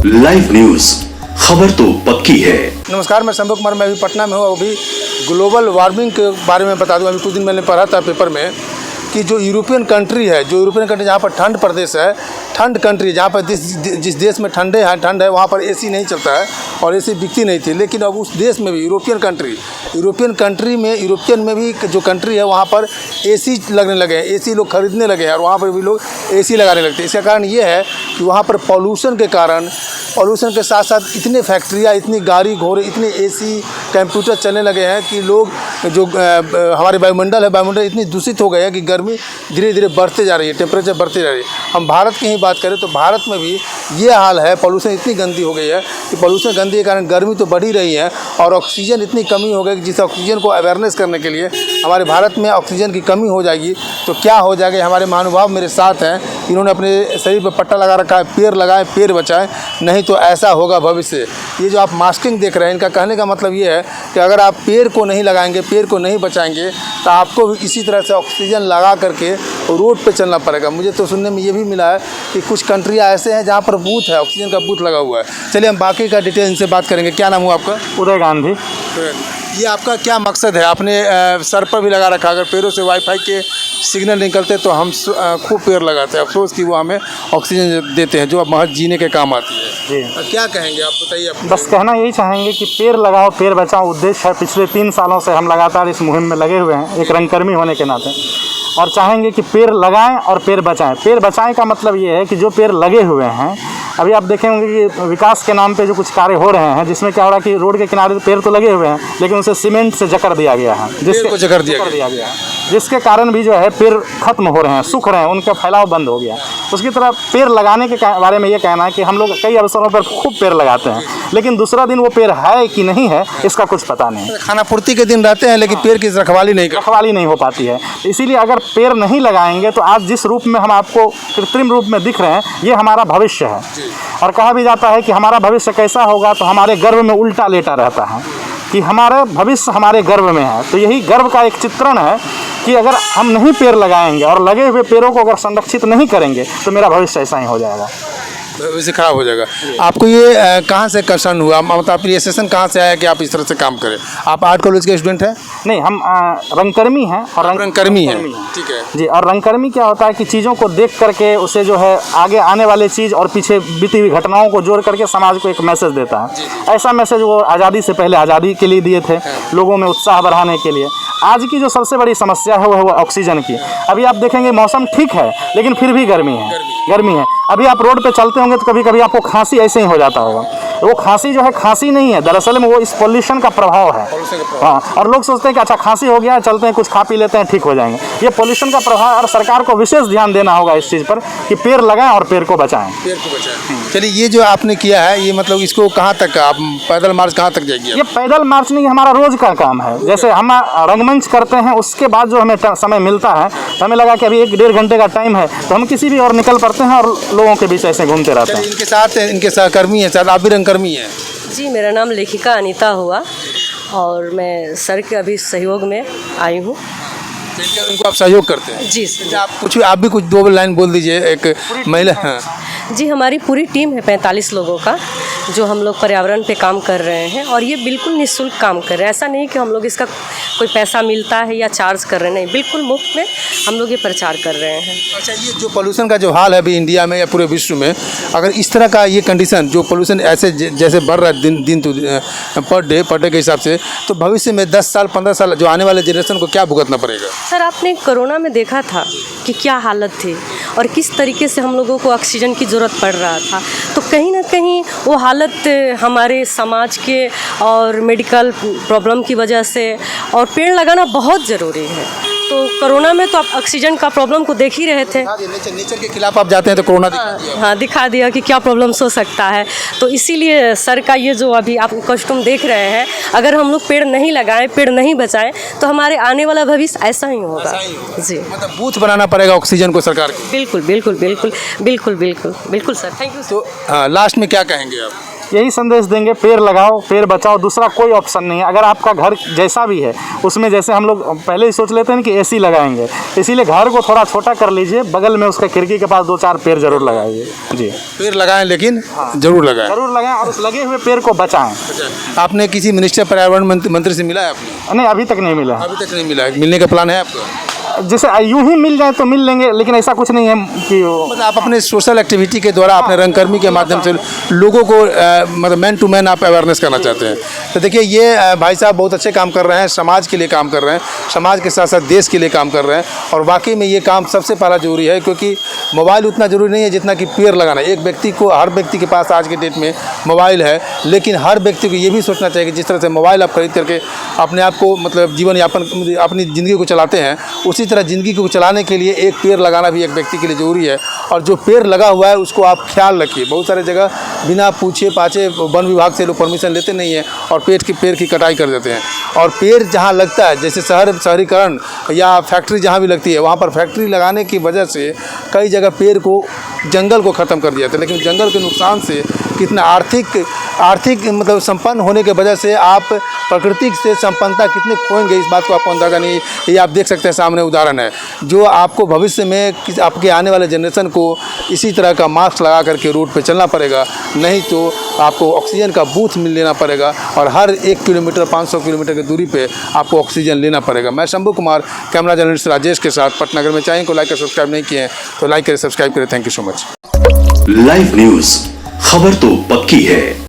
Live news, खबर तो पक्की है। नमस्कार, मैं शंभू कुमार। मैं अभी पटना में हूँ। अभी ग्लोबल वार्मिंग के बारे में बता दूँ। अभी कुछ दिन मैंने पढ़ा था पेपर में कि जो यूरोपियन कंट्री जहाँ पर ठंड प्रदेश है, ठंड कंट्री जहाँ पर जिस देश में ठंड है वहाँ पर एसी नहीं चलता है और एसी बिकती नहीं थी। लेकिन अब उस देश में भी यूरोपियन में भी जो कंट्री है वहाँ पर एसी लगने लगे हैं, एसी लोग खरीदने लगे हैं और वहाँ पर भी लोग एसी लगाने लगते हैं। इसका कारण ये है कि वहाँ पर पॉल्यूशन के साथ साथ इतने फैक्ट्रियाँ, इतनी गाड़ी घोड़े, इतने एसी कंप्यूटर चलने लगे हैं कि लोग जो हमारे वायुमंडल इतनी दूषित हो गए हैं कि गर्मी धीरे धीरे बढ़ते जा रही है, टेम्परेचर बढ़ते जा रही है। हम भारत की ही बात करें तो भारत में भी ये हाल है। पॉल्यूशन इतनी गंदी हो गई है कि पॉल्यूशन गंदी के कारण गर्मी तो बढ़ ही रही है और ऑक्सीजन इतनी कमी हो गई कि जिस ऑक्सीजन को अवेयरनेस करने के लिए हमारे भारत में ऑक्सीजन की कमी हो जाएगी तो क्या हो जाएगा। हमारे महानुभाव मेरे साथ हैं, इन्होंने अपने शरीर पर पट्टा लगा रखा है, पेड़ लगाएं, पेड़ बचाएं, नहीं तो ऐसा होगा भविष्य। ये जो आप मास्किंग देख रहे हैं, इनका कहने का मतलब ये है कि अगर आप पेड़ को नहीं लगाएंगे, पेड़ को नहीं बचाएंगे तो आपको भी इसी तरह से ऑक्सीजन लगा करके रोड पे चलना पड़ेगा। मुझे तो सुनने में ये भी मिला है कि कुछ कंट्रियाँ ऐसे हैं जहाँ पर बूथ है, ऑक्सीजन का बूथ लगा हुआ है। चलिए हम बाकी का डिटेल इनसे बात करेंगे। क्या नाम हुआ आपका? उदय गांधी। ये आपका क्या मकसद है? आपने सर पर भी लगा रखा, अगर पेड़ों से वाईफाई के सिग्नल निकलते तो हम खूब पेड़ लगाते हैं, अफसोस कि वो हमें ऑक्सीजन देते हैं जो अब महज जीने के काम आती है। जी, क्या कहेंगे आप, बताइए। बस कहना यही चाहेंगे कि पेड़ लगाओ, पेड़ बचाओ उद्देश्य है। पिछले 3 सालों से हम लगातार इस मुहिम में लगे हुए हैं, एक रंगकर्मी होने के नाते, और चाहेंगे कि पेड़ लगाएं और पेड़ बचाएं। पेड़ बचाएं का मतलब ये है कि जो पेड़ लगे हुए हैं, अभी आप देखेंगे कि विकास के नाम पे जो कुछ कार्य हो रहे हैं, जिसमें क्या हो रहा है कि रोड के किनारे पेड़ तो लगे हुए हैं लेकिन उसे सीमेंट से जकड़ दिया गया है, जकड़ दिया गया है, जिसके कारण भी जो है पेड़ खत्म हो रहे हैं, सूख रहे हैं, उनका फैलाव बंद हो गया। उसकी तरह पेड़ लगाने के बारे में ये कहना है कि हम लोग कई अवसरों पर खूब पेड़ लगाते हैं लेकिन दूसरा दिन वो पेड़ है कि नहीं है इसका कुछ पता नहीं। खाना पूर्ति के दिन रहते हैं लेकिन पेड़ की रखवाली नहीं हो पाती है। इसीलिए अगर पेड़ नहीं लगाएंगे तो आज जिस रूप में हम आपको कृत्रिम रूप में दिख रहे हैं ये हमारा भविष्य है। और कहा भी जाता है कि हमारा भविष्य कैसा होगा तो हमारे गर्भ में उल्टा लेटा रहता है कि हमारा भविष्य हमारे गर्भ में है। तो यही गर्भ का एक चित्रण है कि अगर हम नहीं पेड़ लगाएंगे और लगे हुए पेड़ों को अगर संरक्षित नहीं करेंगे तो मेरा भविष्य ऐसा ही हो जाएगा, वैसे खराब हो जाएगा। आपको ये कहाँ से कंसर्न हुआ, मतलब अप्रिसिएशन कहाँ से आया कि आप इस तरह से काम करें? आप आर्ट कॉलेज के स्टूडेंट हैं? नहीं, हम रंगकर्मी हैं और रंगकर्मी हैं। ठीक है जी। और रंगकर्मी क्या होता है कि चीज़ों को देख करके उसे जो है आगे आने वाले चीज़ और पीछे बीती हुई घटनाओं को जोड़ करके समाज को एक मैसेज देता है। ऐसा मैसेज वो आज़ादी से पहले आज़ादी के लिए दिए थे, लोगों में उत्साह बढ़ाने के लिए। आज की जो सबसे बड़ी समस्या है वो है ऑक्सीजन की। अभी आप देखेंगे मौसम ठीक है लेकिन फिर भी गर्मी है। अभी आप रोड पे चलते होंगे तो कभी कभी आपको खांसी ऐसे ही हो जाता होगा। वो खांसी जो है खांसी नहीं है, दरअसल में वो इस पॉल्यूशन का प्रभाव है। हाँ, और लोग सोचते हैं कि अच्छा खांसी हो गया, चलते हैं कुछ खा पी लेते हैं, ठीक हो जाएंगे। ये पॉल्यूशन का प्रभाव, और सरकार को विशेष ध्यान देना होगा इस चीज़ पर कि पेड़ लगाएं और पेड़ को बचाएं। चलिए, ये जो आपने किया है ये मतलब इसको कहाँ तक आप पैदल मार्च कहाँ तक जाएगी? ये पैदल मार्च नहीं, हमारा रोज का काम है। जैसे हम रंगमंच करते हैं उसके बाद जो हमें समय मिलता है तो हमें लगा कि अभी 1-1.5 घंटे का टाइम है तो हम किसी भी और निकल पड़ते हैं और लोगों के बीच ऐसे घूमते रहते हैं। इनके सहकर्मी हैं, शायद आप भी रंगकर्मी हैं? जी, मेरा नाम लेखिका अनीता हुआ और मैं सर के अभी सहयोग में आई हूँ। उनको आप सहयोग करते हैं? जी सर। आप भी कुछ 2 लाइन बोल दीजिए। एक महिला। हाँ जी, हमारी पूरी टीम है 45 लोगों का जो हम लोग पर्यावरण पे काम कर रहे हैं और ये बिल्कुल निःशुल्क काम कर रहे हैं। ऐसा नहीं कि हम लोग इसका कोई पैसा मिलता है या चार्ज कर रहे हैं, नहीं, बिल्कुल मुफ्त में हम लोग ये प्रचार कर रहे हैं। अच्छा, ये जो पोल्यूशन का जो हाल है अभी इंडिया में या पूरे विश्व में, अगर इस तरह का ये कंडीशन जो पोल्यूशन ऐसे जैसे बढ़ रहा है दिन तो पर डे के हिसाब से, तो भविष्य में 10 साल 15 साल जो आने वाले जनरेशन को क्या भुगतना पड़ेगा? सर, आपने कोरोना में देखा था कि क्या हालत थी और किस तरीके से हम लोगों को ऑक्सीजन की ज़रूरत पड़ रहा था। तो कहीं ना कहीं वो हालत हमारे समाज के और मेडिकल प्रॉब्लम की वजह से, और पेड़ लगाना बहुत ज़रूरी है। तो कोरोना में तो आप ऑक्सीजन का प्रॉब्लम को देख ही रहे थे। नेचर के खिलाफ आप जाते हैं तो कोरोना दिखा दिया कि क्या प्रॉब्लम्स हो सकता है। तो इसीलिए सर का ये जो अभी आप कस्टम देख रहे हैं, अगर हम लोग पेड़ नहीं लगाएं, पेड़ नहीं बचाएं तो हमारे आने वाला भविष्य ऐसा ही होगा। जी, मतलब बूथ बनाना पड़ेगा ऑक्सीजन को सरकार को। बिल्कुल बिल्कुल बिल्कुल बिल्कुल बिल्कुल बिल्कुल सर, थैंक यू। तो लास्ट में क्या कहेंगे आप? यही संदेश देंगे, पेड़ लगाओ, पेड़ बचाओ, दूसरा कोई ऑप्शन नहीं है। अगर आपका घर जैसा भी है उसमें जैसे हम लोग पहले ही सोच लेते हैं कि एसी लगाएंगे, इसीलिए घर को थोड़ा छोटा कर लीजिए, बगल में उसका खिड़की के पास 2-4 पेड़ जरूर लगाइए। जी, पेड़ लगाएं, लेकिन जरूर लगाएं। जरूर लगाएं और उस लगे हुए पेड़ को बचाएं। आपने किसी मिनिस्टर पर्यावरण मंत्री से मिला है आपने? नहीं, अभी तक नहीं मिला। अभी तक नहीं मिला है, मिलने का प्लान है आपका? जैसे यूं ही मिल जाए तो मिल लेंगे, लेकिन ऐसा कुछ नहीं है कि मतलब आप अपने सोशल एक्टिविटी के द्वारा, अपने रंगकर्मी के माध्यम से लोगों को मतलब मैन टू मैन आप अवेयरनेस करना चाहते हैं। तो देखिए, ये भाई साहब बहुत अच्छे काम कर रहे हैं, समाज के लिए काम कर रहे हैं, समाज के साथ साथ देश के लिए काम कर रहे हैं। और वाकई में ये काम सबसे पहला जरूरी है, क्योंकि मोबाइल उतना ज़रूरी नहीं है जितना कि पेड़ लगाना। एक व्यक्ति को, हर व्यक्ति के पास आज के डेट में मोबाइल है, लेकिन हर व्यक्ति को ये भी सोचना चाहिए कि जिस तरह से मोबाइल आप खरीद करके अपने आप को मतलब जीवन यापन, अपनी ज़िंदगी को चलाते हैं, उसी तरह ज़िंदगी को चलाने के लिए एक पेड़ लगाना भी एक व्यक्ति के लिए ज़रूरी है। और जो पेड़ लगा हुआ है उसको आप ख्याल रखिए। बहुत सारे जगह बिना पूछे पाछे वन विभाग से लोग परमिशन लेते नहीं हैं और पेड़ की कटाई कर देते हैं। और पेड़ जहाँ लगता है, जैसे शहरीकरण या फैक्ट्री जहाँ भी लगती है, वहाँ पर फैक्ट्री लगाने की वजह से कई जगह पेड़ को, जंगल को ख़त्म कर दिया जाता है। लेकिन जंगल के नुकसान से कितना आर्थिक मतलब संपन्न होने के वजह से आप प्रकृति से संपन्नता कितने खोएंगे, इस बात को आपको अंदाज़ा नहीं। ये आप देख सकते हैं, सामने उदाहरण है जो आपको भविष्य में आपके आने वाले जनरेशन को इसी तरह का मास्क लगा करके रोड पे चलना पड़ेगा, नहीं तो आपको ऑक्सीजन का बूथ मिल लेना पड़ेगा और हर 1 किलोमीटर 500 किलोमीटर की दूरी पे आपको ऑक्सीजन लेना पड़ेगा। मैं शंभू कुमार, कैमरा जर्नलिस्ट राजेश के साथ, पटनगर में। चैनल को लाइक और सब्सक्राइब नहीं किए हैं तो लाइक करें, सब्सक्राइब करें। Thank you so much. Live news, खबर तो पक्की है।